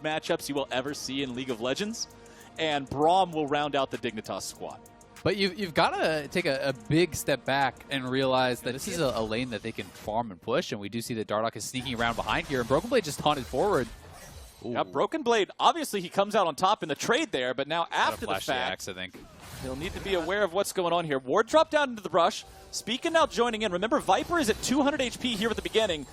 matchups you will ever see in League of Legends, and Braum will round out the Dignitas squad. But you've got to take a big step back and realize that this is a lane that they can farm and push, and we do see that Dardoch is sneaking around behind here, and Broken Blade just taunted forward. Yeah, Broken Blade, obviously he comes out on top in the trade there, but now after the fact, axe, I think. He'll need to be aware of what's going on here. Ward dropped down into the brush. Speaking now joining in. Remember, Viper is at 200 HP here at the beginning,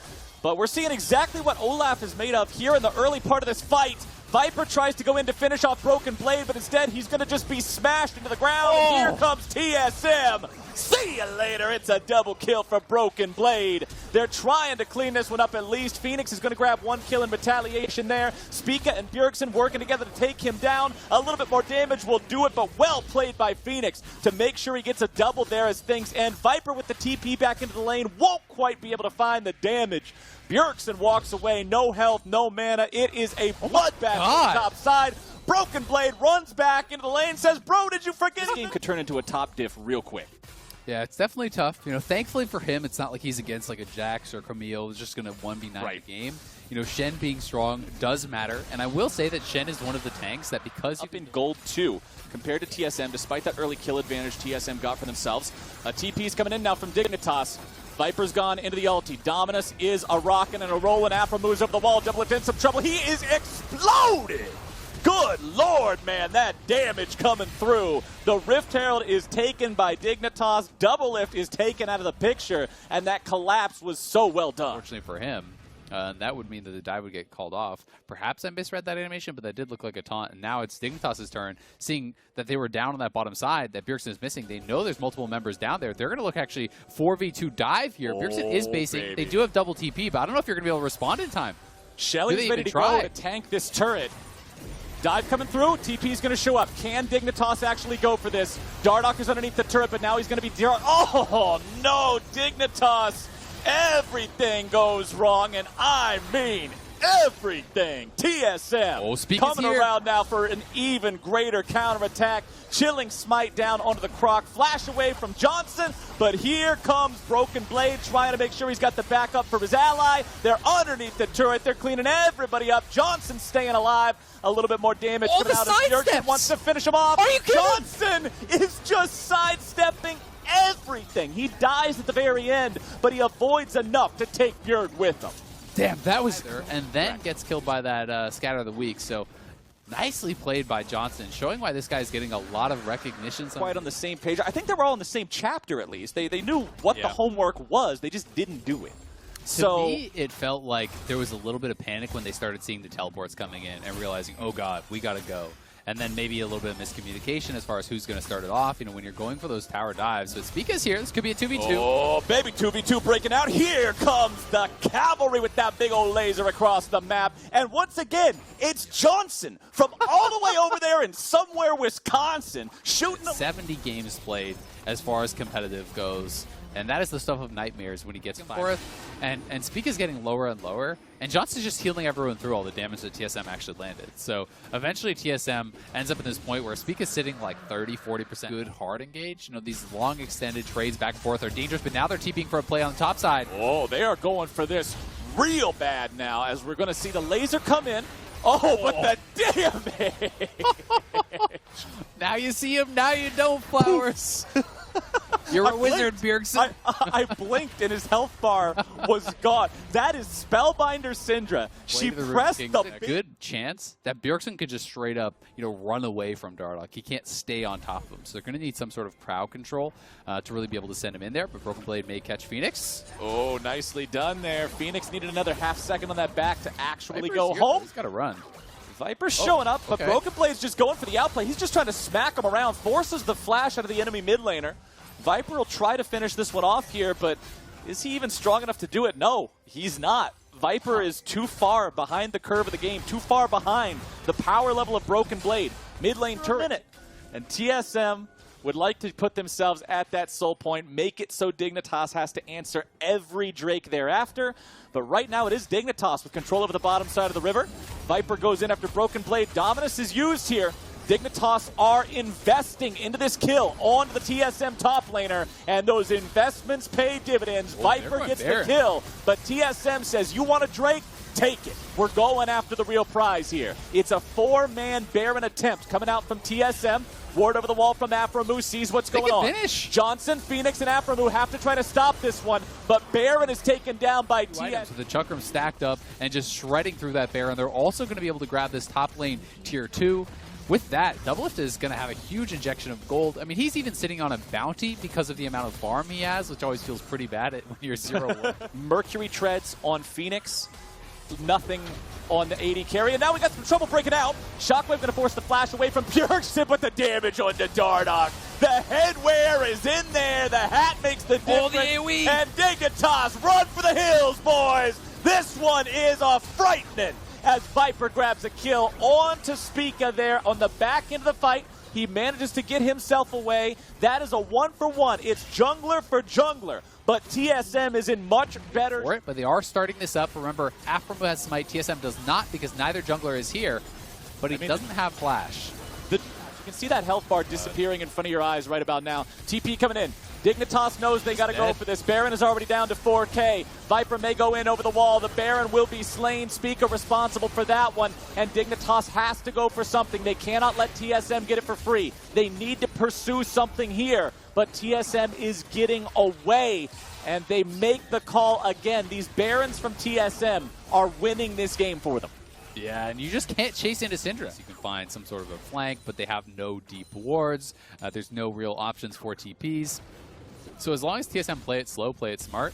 but we're seeing exactly what Olaf is made of here in the early part of this fight. Viper tries to go in to finish off Broken Blade, but instead he's going to just be smashed into the ground. And here comes TSM. See you later. It's a double kill for Broken Blade. They're trying to clean this one up at least. Phoenix is going to grab one kill in retaliation there. Spica and Bjergsen working together to take him down. A little bit more damage will do it, but well played by Phoenix to make sure he gets a double there as things end. Viper with the TP back into the lane won't quite be able to find the damage. Bjergsen walks away, no health, no mana. It is a bloodbath on the top side. Broken Blade runs back into the lane, says, bro, did you forget? This game could turn into a top diff real quick. Yeah, it's definitely tough. You know, thankfully for him, it's not like he's against like a Jax or Camille who's just going to 1v9 the game. You know, Shen being strong does matter, and I will say that Shen is one of the tanks that because up in gold 2 compared to TSM, despite that early kill advantage TSM got for themselves. TP's coming in now from Dignitas. Viper's gone into the ulti. Dominus is a rockin' and a rollin'. Afro moves over the wall. Doublet in some trouble. He is exploded! Good lord, man, that damage coming through. The Rift Herald is taken by Dignitas. Double Lift is taken out of the picture, and that collapse was so well done. Fortunately for him, that would mean that the dive would get called off. Perhaps I misread that animation, but that did look like a taunt. And now it's Dignitas' turn, seeing that they were down on that bottom side, that Bjergsen is missing. They know there's multiple members down there. They're going to look actually 4v2 dive here. Bjergsen is basing. Baby. They do have double TP, but I don't know if you're going to be able to respond in time. Shelly's ready to go to tank this turret. Dive coming through. TP's going to show up. Can Dignitas actually go for this? Dardoch is underneath the turret, but now he's going to be... Oh, no, Dignitas. Everything goes wrong, and I mean everything. TSM coming around now for an even greater counterattack. Chilling smite down onto the croc. Flash away from Johnson, but here comes Broken Blade trying to make sure he's got the backup for his ally. They're underneath the turret. They're cleaning everybody up. Johnson staying alive. A little bit more damage coming out as Bjergsen wants to finish him off. Are you kidding? Johnson is just sidestepping everything. He dies at the very end, but he avoids enough to take Bjerg with him. Damn, that was there, and then gets killed by that Scatter of the Week. So nicely played by Johnson, showing why this guy's getting a lot of recognition. Quite on the same page. I think they were all in the same chapter at least. They knew what the homework was. They just didn't do it. To me, it felt like there was a little bit of panic when they started seeing the teleports coming in and realizing, oh god, we gotta go. And then maybe a little bit of miscommunication as far as who's going to start it off, you know, when you're going for those tower dives. But Spica's here. This could be a 2v2. Oh, baby, 2v2 breaking out. Here comes the cavalry with that big old laser across the map. And once again, it's Johnson from all the way over there in somewhere Wisconsin shooting. 70 games played as far as competitive goes. And that is the stuff of nightmares when he gets forth. And Spica's getting lower and lower. And Johnson's just healing everyone through all the damage that TSM actually landed. So eventually TSM ends up at this point where Spica's sitting like 30-40% good hard engage. You know, these long extended trades back and forth are dangerous, but now they're TPing for a play on the top side. Oh, they are going for this real bad now as we're going to see the laser come in. Oh, but the damage! Now you see him, now you don't, Flowers. You're a wizard, Bjergsen. I blinked and his health bar was gone. That is Spellbinder Syndra. She pressed the good chance that Bjergsen could just straight up, you know, run away from Dardoch. He can't stay on top of him. So they're going to need some sort of crowd control to really be able to send him in there. But Broken Blade may catch Phoenix. Oh, nicely done there. Phoenix needed another half second on that back to actually go home. He's got to run. Viper's showing up, but Broken Blade's just going for the outplay. He's just trying to smack him around, forces the flash out of the enemy mid laner. Viper will try to finish this one off here, but is he even strong enough to do it? No, he's not. Viper is too far behind the curve of the game, too far behind the power level of Broken Blade. Mid lane turret. And TSM would like to put themselves at that soul point, make it so Dignitas has to answer every Drake thereafter. But right now it is Dignitas with control over the bottom side of the river. Viper goes in after Broken Blade. Dominus is used here. Dignitas are investing into this kill onto the TSM top laner, and those investments pay dividends. Viper gets the kill, but TSM says, you want a Drake? take it. We're going after the real prize here. It's a 4-man Baron attempt coming out from TSM. Ward over the wall from Afromu, sees what's going on. Finish. Johnson, Phoenix, and Afromu have to try to stop this one, but Baron is taken down by TSM. So the Chakram stacked up and just shredding through that Baron. They're also going to be able to grab this top lane tier 2. With that, Doublelift is going to have a huge injection of gold. I mean, he's even sitting on a bounty because of the amount of farm he has, which always feels pretty bad when you're 0-1. Mercury treads on Phoenix. Nothing on the AD carry, and now we got some trouble breaking out. Shockwave going to force the flash away from Bjergsen, but the damage onto Dardoch. The headwear is in there. The hat makes the difference. The AoE. And Dignitas, run for the hills, boys. This one is a frightening as Viper grabs a kill onto Spica there on the back end of the fight. He manages to get himself away. That is a 1-for-1. It's jungler for jungler. But TSM is in much better... For it, but they are starting this up. Remember, Afromu has Smite. TSM does not because neither jungler is here. But he doesn't have Flash. You can see that health bar disappearing in front of your eyes right about now. TP coming in. Dignitas knows they got to go for this. Baron is already down to 4K. Viper may go in over the wall. The Baron will be slain. Spica responsible for that one. And Dignitas has to go for something. They cannot let TSM get it for free. They need to pursue something here. But TSM is getting away. And they make the call again. These Barons from TSM are winning this game for them. Yeah, and you just can't chase into Syndra. You can find some sort of a flank, but they have no deep wards. There's no real options for TPs. So as long as TSM play it slow, play it smart,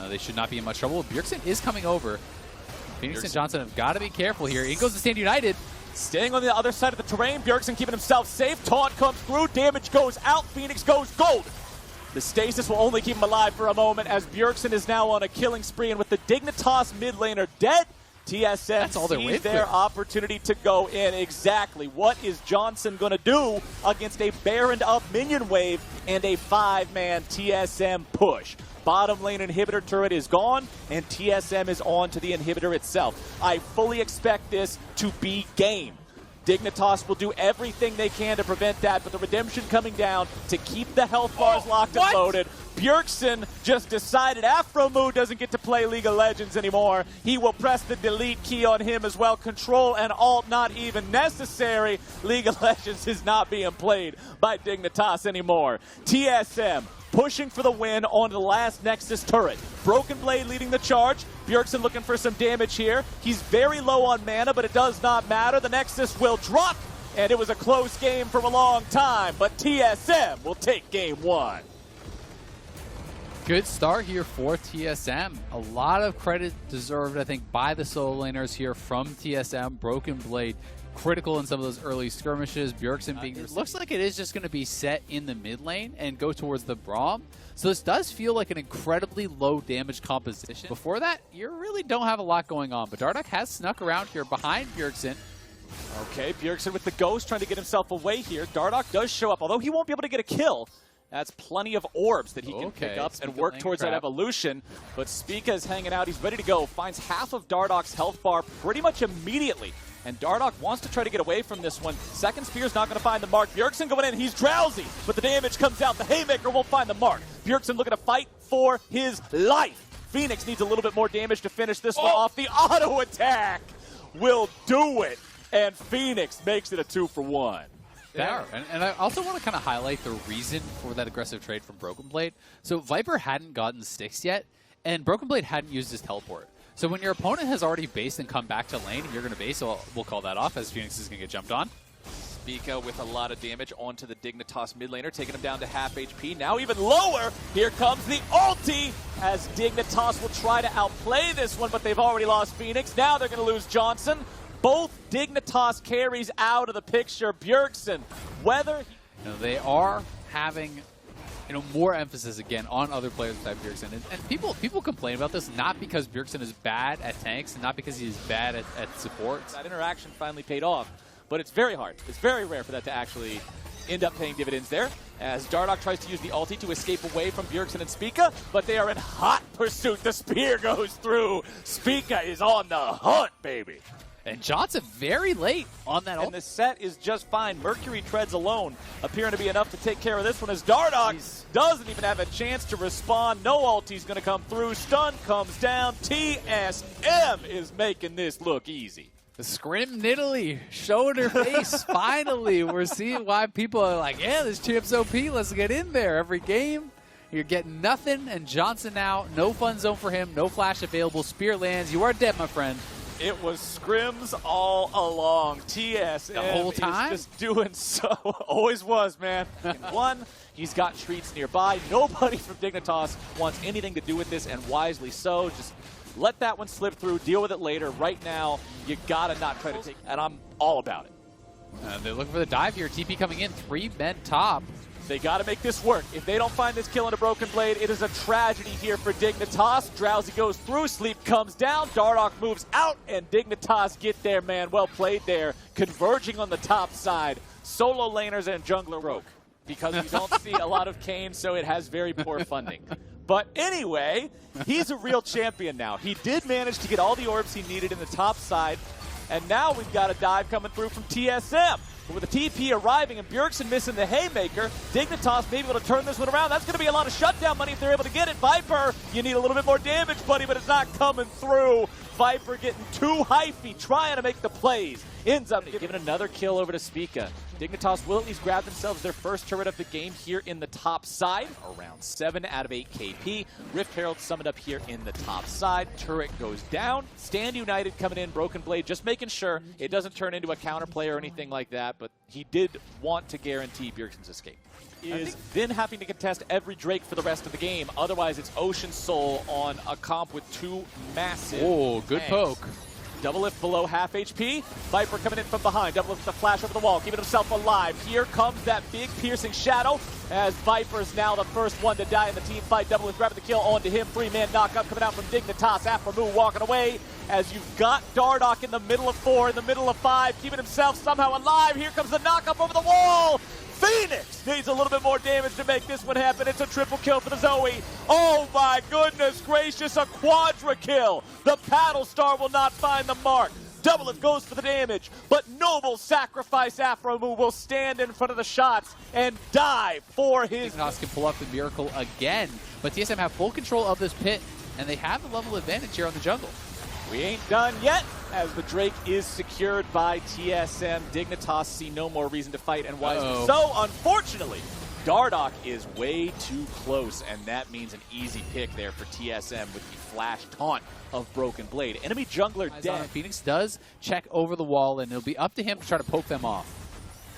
they should not be in much trouble. Bjergsen is coming over. Phoenix and Johnson have got to be careful here. In goes the Stand United. Staying on the other side of the terrain, Bjergsen keeping himself safe. Taunt comes through, damage goes out, Phoenix goes gold. The stasis will only keep him alive for a moment as Bjergsen is now on a killing spree, and with the Dignitas mid laner dead, TSM sees their opportunity to go in. Exactly. What is Johnson going to do against a Baron up minion wave and a 5-man TSM push? Bottom lane inhibitor turret is gone, and TSM is on to the inhibitor itself. I fully expect this to be game. Dignitas will do everything they can to prevent that, but the redemption coming down to keep the health bars locked and loaded. Bjergsen just decided Afromu doesn't get to play League of Legends anymore. He will press the delete key on him as well. Control and alt not even necessary. League of Legends is not being played by Dignitas anymore. TSM pushing for the win on the last Nexus turret. Broken Blade leading the charge. Bjergsen looking for some damage here. He's very low on mana, but it does not matter. The Nexus will drop, and it was a close game for a long time, but TSM will take game 1. Good start here for TSM. A lot of credit deserved, I think, by the solo laners here from TSM. Broken Blade critical in some of those early skirmishes. Bjergsen being... It looks like it is just going to be set in the mid lane and go towards the Braum. So this does feel like an incredibly low damage composition. Before that, you really don't have a lot going on. But Dardoch has snuck around here behind Bjergsen. Okay, Bjergsen with the Ghost trying to get himself away here. Dardoch does show up, although he won't be able to get a kill. That's plenty of orbs that he can pick up and work towards that evolution. But Spica is hanging out. He's ready to go. Finds half of Dardoch's health bar pretty much immediately. And Dardoch wants to try to get away from this one. Second Spear's not going to find the mark. Bjergsen going in. He's drowsy, but the damage comes out. The Haymaker won't find the mark. Bjergsen looking to fight for his life. Phoenix needs a little bit more damage to finish this one off. The auto attack will do it. And Phoenix makes it a 2-for-1. They are. And I also want to kind of highlight the reason for that aggressive trade from Broken Blade. So Viper hadn't gotten sticks yet, and Broken Blade hadn't used his teleport. So when your opponent has already based and come back to lane, and you're going to base, so we'll call that off as Phoenix is going to get jumped on. Spica with a lot of damage onto the Dignitas mid laner, taking him down to half HP. Now even lower, here comes the ulti as Dignitas will try to outplay this one, but they've already lost Phoenix. Now they're going to lose Johnson. Both Dignitas carries out of the picture. Bjergsen, whether... they are having more emphasis again on other players besides Bjergsen. And people complain about this not because Bjergsen is bad at tanks and not because he's bad at support. That interaction finally paid off, but it's very hard. It's very rare for that to actually end up paying dividends there, as Dardoch tries to use the ulti to escape away from Bjergsen and Spica, but they are in hot pursuit. The spear goes through. Spica is on the hunt, baby. And Johnson very late on that ult. And the set is just fine. Mercury Treads alone appearing to be enough to take care of this one as Dardoch doesn't even have a chance to respond. No ulti's going to come through. Stun comes down. TSM is making this look easy. The Scrim Nidalee showing her face. Finally, we're seeing why people are like, yeah, this champ's OP. Let's get in there every game. You're getting nothing, and Johnson now, no fun zone for him, no flash available. Spear lands. You are dead, my friend. It was scrims all along. TSM the whole time? is just doing so. Always was, man. And one, he's got treats nearby. Nobody from Dignitas wants anything to do with this, and wisely so. Just let that one slip through. Deal with it later. Right now, you gotta not try to take. And I'm all about it. They're looking for the dive here. TP coming in. 3 men top. They got to make this work. If they don't find this kill in a Broken Blade, it is a tragedy here for Dignitas. Drowsy goes through, Sleep comes down, Dardoch moves out, and Dignitas get there, man. Well played there. Converging on the top side. Solo laners and jungler broke because you don't see a lot of Kayn, so it has very poor funding. But anyway, he's a real champion now. He did manage to get all the orbs he needed in the top side, and now we've got a dive coming through from TSM. But with the TP arriving and Bjergsen missing the Haymaker, Dignitas may be able to turn this one around. That's going to be a lot of shutdown money if they're able to get it. Viper, you need a little bit more damage, buddy, but it's not coming through. Viper getting too hyphy, trying to make the plays. Ends up giving another kill over to Spica. Dignitas will at least grab themselves their first turret of the game here in the top side. Around 7 out of 8 KP. Rift Herald summoned up here in the top side. Turret goes down. Stand United coming in, Broken Blade, just making sure it doesn't turn into a counterplay or anything like that, but he did want to guarantee Bjergsen's escape. Is then having to contest every Drake for the rest of the game. Otherwise, it's Ocean Soul on a comp with 2 massive Oh, good tanks. poke. Double lift below half HP. Viper coming in from behind. Double lift with the flash over the wall, keeping himself alive. Here comes that big piercing shadow as Viper's now the first one to die in the team fight. Double lift grabbing the kill onto him. 3-man knockup coming out from Dignitas. Aframu walking away as you've got Dardoch in the middle of 4, in the middle of 5, keeping himself somehow alive. Here comes the knockup over the wall. Phoenix needs a little bit more damage to make this one happen. It's a triple kill for the Zoe. Oh my goodness gracious, a quadra kill. The Paddle Star will not find the mark. Double it goes for the damage, but Noble Sacrifice Aframu will stand in front of the shots and die for his... Dignitas can pull up the miracle again, but TSM have full control of this pit, and they have the level advantage here on the jungle. We ain't done yet, as the Drake is secured by TSM. Dignitas see no more reason to fight, and wisely so. Unfortunately, Dardoch is way too close, and that means an easy pick there for TSM with the flash taunt of Broken Blade. Enemy jungler dead. Phoenix does check over the wall, and it'll be up to him to try to poke them off.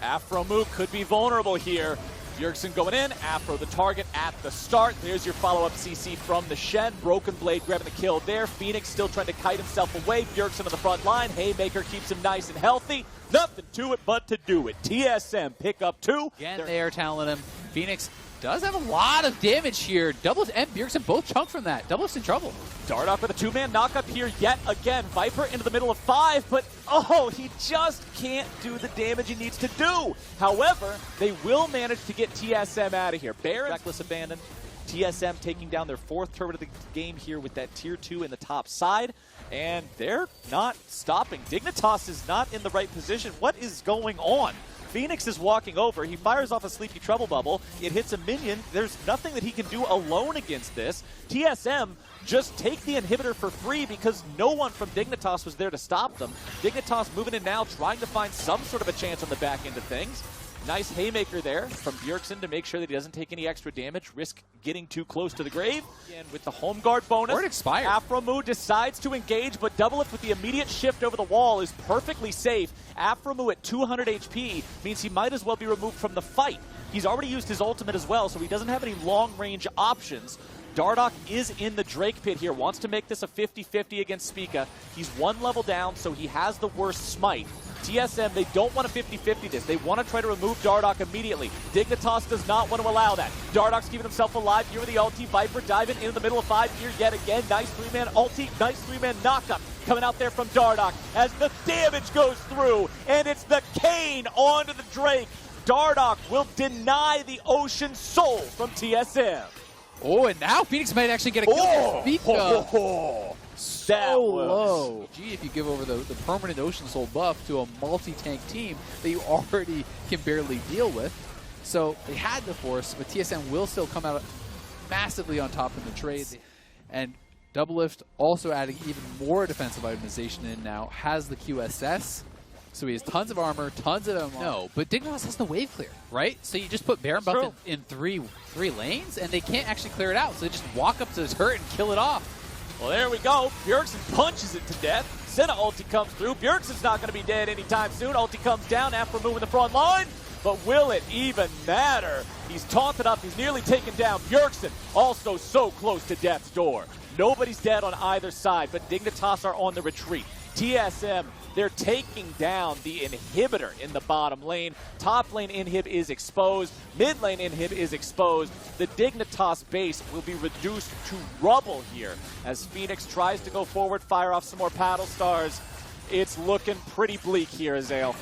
Aframu could be vulnerable here. Bjergsen going in, Afro the target at the start. There's your follow-up CC from the Shen. Broken Blade grabbing the kill there. Phoenix still trying to kite himself away. Bjergsen on the front line. Haymaker keeps him nice and healthy. Nothing to it but to do it. TSM pick up 2. Again, they are telling him Phoenix does have a lot of damage here. Doubles and Bjergsen both chunk from that. Doubles in trouble. Dardoch with a 2-man knockup here yet again. Viper into the middle of 5, but oh, he just can't do the damage he needs to do. However, they will manage to get TSM out of here. Baron, reckless abandon. TSM taking down their 4th turret of the game here with that tier 2 in the top side. And they're not stopping. Dignitas is not in the right position. What is going on? Phoenix is walking over. He fires off a Sleepy Trouble Bubble. It hits a minion. There's nothing that he can do alone against this. TSM just take the inhibitor for free because no one from Dignitas was there to stop them. Dignitas moving in now, trying to find some sort of a chance on the back end of things. Nice Haymaker there from Bjergsen to make sure that he doesn't take any extra damage, risk getting too close to the grave. And with the home guard bonus, or it expired. Aframu decides to engage, but Double Lift with the immediate shift over the wall is perfectly safe. Aframu at 200 HP means he might as well be removed from the fight. He's already used his ultimate as well, so he doesn't have any long-range options. Dardoch is in the Drake pit here, wants to make this a 50-50 against Spica. He's 1 level down, so he has the worst smite. TSM, they don't want to 50-50 this. They want to try to remove Dardoch immediately. Dignitas does not want to allow that. Dardoch's keeping himself alive here with the ulti. Viper diving into the middle of 5 here yet again. Nice 3-man ulti, nice 3-man knockup coming out there from Dardoch as the damage goes through, and it's the Kayn onto the Drake. Dardoch will deny the Ocean Soul from TSM. Oh, and now Phoenix might actually get a kill. so low. Gee, if you give over the permanent Ocean Soul buff to a multi-tank team that you already can barely deal with. So they had the force, but TSM will still come out massively on top in the trade. And Doublelift also adding even more defensive itemization in now, has the QSS. So he has tons of armor, tons of MR. No, but Dignitas has the wave clear, right? So you just put Baron buff in three lanes, and they can't actually clear it out. So they just walk up to the turret and kill it off. Well, there we go. Bjergsen punches it to death. Senna ulti comes through. Bjergsen's not going to be dead anytime soon. Ulti comes down after moving the front line. But will it even matter? He's taunted up. He's nearly taken down. Bjergsen also so close to death's door. Nobody's dead on either side, but Dignitas are on the retreat. TSM, they're taking down the inhibitor in the bottom lane. Top lane inhib is exposed. Mid lane inhib is exposed. The Dignitas base will be reduced to rubble here as Phoenix tries to go forward, fire off some more paddle stars. It's looking pretty bleak here, Azale.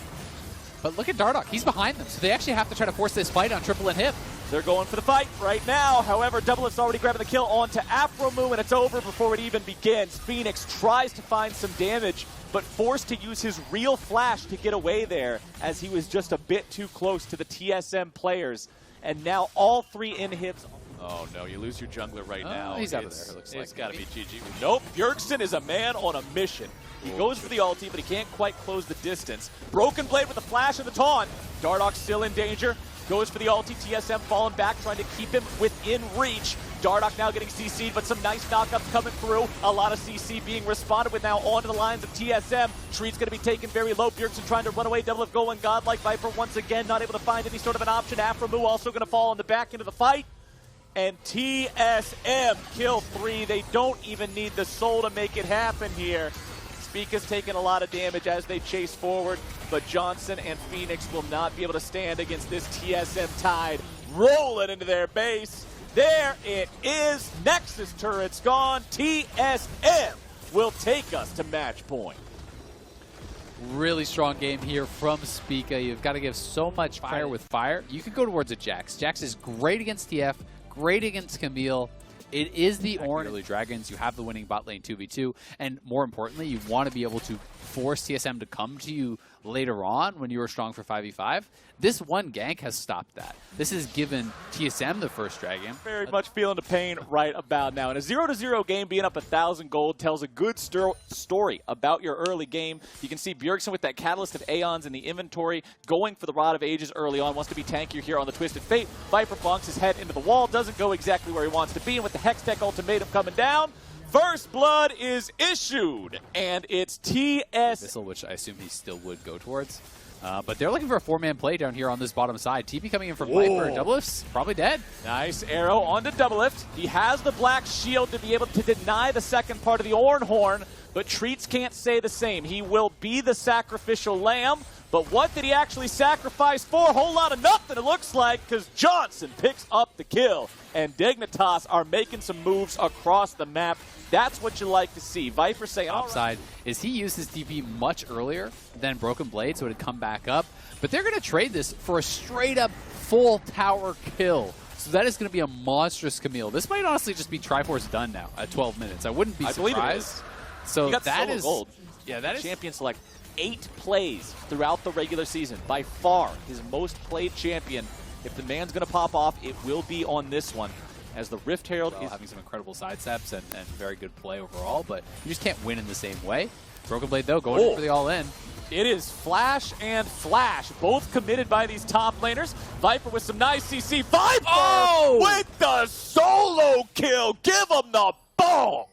But look at Dardoch. He's behind them, so they actually have to try to force this fight on triple inhib. They're going for the fight right now. However, Doublelift's already grabbing the kill onto Afromoo, and it's over before it even begins. Phoenix tries to find some damage, but forced to use his real flash to get away there as he was just a bit too close to the TSM players. And now all three inhibs. Oh no, you lose your jungler right now. He's out of there, it looks like. It's got to be GG. Nope, Bjergsen is a man on a mission. He goes for the ulti, but he can't quite close the distance. Broken Blade with the flash and the taunt. Dardoch still in danger. Goes for the ulti. TSM falling back, trying to keep him within reach. Dardoch now getting CC'd, but some nice knockups coming through. A lot of CC being responded with now onto the lines of TSM. Tree's going to be taken very low. Bjergsen trying to run away. Doublelift going godlike. Viper once again not able to find any sort of an option. Afromoo also going to fall on the back end of the fight. And TSM kill 3. They don't even need the soul to make it happen here. Spica's taking a lot of damage as they chase forward, but Johnson and Phoenix will not be able to stand against this TSM tide. Roll it into their base. There it is. Nexus turret's gone. TSM will take us to match point. Really strong game here from Spica. You've got to give so much fire with fire. You can go towards a Jax. Jax is great against TF, great against Camille. It is the early Dragons. You have the winning bot lane 2v2, and more importantly, you want to be able to force TSM to come to you later on when you are strong for 5v5. This one gank has stopped that. This has given TSM the first dragon. Very much feeling the pain right about now. And a 0-0 game being up 1,000 gold tells a good story about your early game. You can see Bjergsen with that Catalyst of Aeons in the inventory, going for the Rod of Ages early on, wants to be tankier here on the Twisted Fate. Viper bonks his head into the wall, doesn't go exactly where he wants to be, and with the Hextech ultimatum coming down, First Blood is issued, and it's TS. Missile, which I assume he still would go towards. But they're looking for a 4-man play down here on this bottom side. TP coming in from Viper. Doublelift's probably dead. Nice arrow onto Doublelift. He has the black shield to be able to deny the second part of the Ornhorn, but Treats can't say the same. He will be the sacrificial lamb, but what did he actually sacrifice for? A whole lot of nothing, it looks like, because Johnson picks up the kill, and Dignitas are making some moves across the map. That's what you like to see. Viper saying, upside is he used his TP much earlier than Broken Blade, so it would come back up. But they're going to trade this for a straight-up full tower kill. So that is going to be a monstrous Camille. This might honestly just be Triforce done now at 12 minutes. I wouldn't be surprised. Believe it is. So that is gold. Yeah, that is champion select 8 plays throughout the regular season. By far his most played champion. If the man's going to pop off, it will be on this one. As the Rift Herald is having some incredible sidesteps and very good play overall, but you just can't win in the same way. Broken Blade, though, going in for the all-in. It is Flash and Flash, both committed by these top laners. Viper with some nice CC. Viper with the solo kill. Give him the bonk.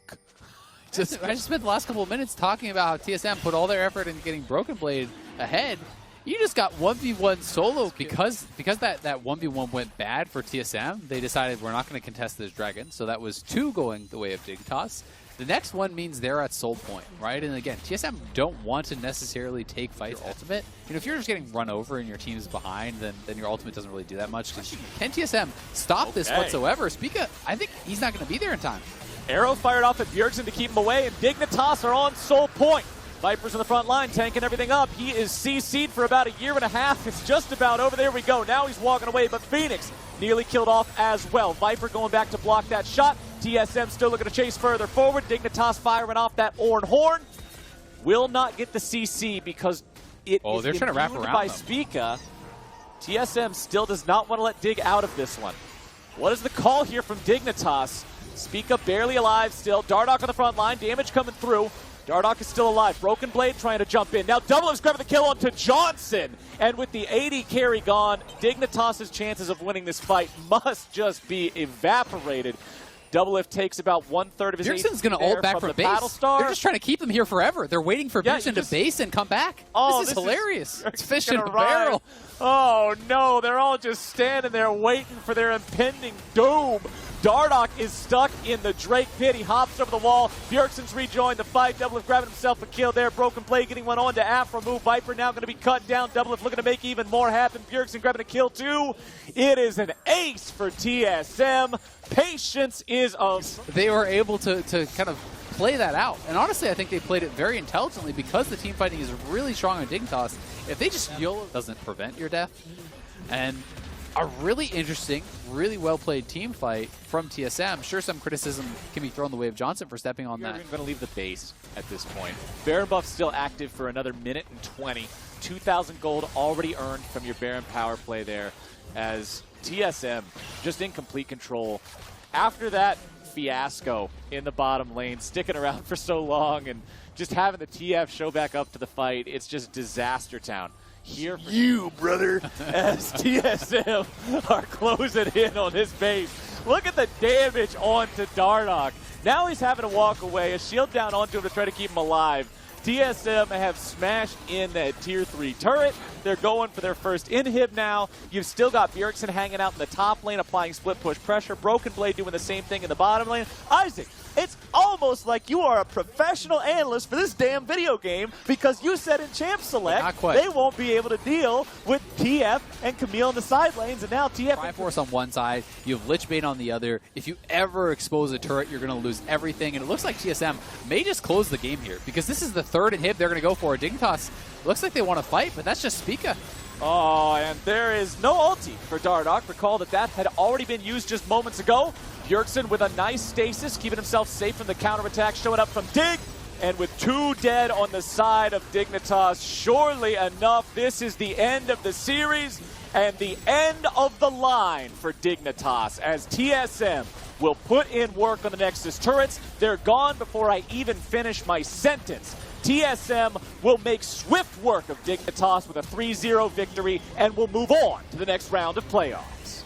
I just spent the last couple of minutes talking about how TSM put all their effort into getting Broken Blade ahead. You just got 1v1 solo because that 1v1 went bad for TSM. They decided we're not going to contest this dragon. So that was 2 going the way of Dignitas. The next one means they're at soul point, right? And again, TSM don't want to necessarily take fights ultimate. You know, if you're just getting run over and your team's behind, then your ultimate doesn't really do that much. Can TSM stop this whatsoever? Spica, I think he's not going to be there in time. Arrow fired off at Bjergsen to keep him away, and Dignitas are on soul point. Viper's in the front line, tanking everything up. He is CC'd for about 1.5 years. It's just about over. There we go. Now he's walking away, but Phoenix nearly killed off as well. Viper going back to block that shot. TSM still looking to chase further forward. Dignitas firing off that Orn Horn. Will not get the CC because it is they're trying to wrap imbued around by them. Spica. TSM still does not want to let Dig out of this one. What is the call here from Dignitas? Spica barely alive still. Dardoch on the front line. Damage coming through. Dardoch is still alive. Broken Blade trying to jump in. Now Doublelift's grabbing the kill onto Johnson. And with the 80 carry gone, Dignitas' chances of winning this fight must just be evaporated. Doublelift takes about 1/3 of his Bjergsen's going to ult back from base. Battlestar. They're just trying to keep them here forever. They're waiting for Bjergsen to base and come back. Oh, this is hilarious. It's fish in a arrive. barrel. Oh no, they're all just standing there waiting for their impending doom. Dardoch is stuck in the Drake pit. He hops over the wall. Bjergsen's rejoined the fight. Doublelift grabbing himself a kill there. Broken Blade getting one on to Afro move. Viper now going to be cut down. Doublelift looking to make even more happen. Bjergsen grabbing a kill too. It is an ace for TSM. Patience is of... They were able to kind of play that out. And honestly, I think they played it very intelligently because the team fighting is really strong on Dignitas. If they just YOLO, it doesn't prevent your death. And a really interesting, really well-played team fight from TSM. Sure, some criticism can be thrown the way of Johnson for stepping on that. You're going to leave the base at this point. Baron buff still active for another minute and 20. 2,000 gold already earned from your Baron power play there as TSM just in complete control. After that fiasco in the bottom lane, sticking around for so long and just having the TF show back up to the fight, it's just disaster town. Here for you, brother, as TSM are closing in on his base. Look at the damage onto Dardoch. Now he's having to walk away. A shield down onto him to try to keep him alive. TSM have smashed in that tier 3 turret. They're going for their first inhib now. You've still got Bjergsen hanging out in the top lane, applying split push pressure. Broken Blade doing the same thing in the bottom lane. Isaac, it's almost like you are a professional analyst for this damn video game because you said in Champ Select they won't be able to deal with TF and Camille in the side lanes, and now TF... Triforce on one side, you have Lich Bane on the other. If you ever expose a turret, you're going to lose everything, and it looks like TSM may just close the game here because this is the third inhib they're going to go for. Dignitas looks like they want to fight, but that's just Spica. Oh, and there is no ulti for Dardoch. Recall that that had already been used just moments ago. Bjergsen with a nice stasis, keeping himself safe from the counterattack, showing up from Dig. And with 2 dead on the side of Dignitas, surely enough, this is the end of the series and the end of the line for Dignitas as TSM will put in work on the Nexus turrets. They're gone before I even finish my sentence. TSM will make swift work of Dignitas with a 3-0 victory and will move on to the next round of playoffs.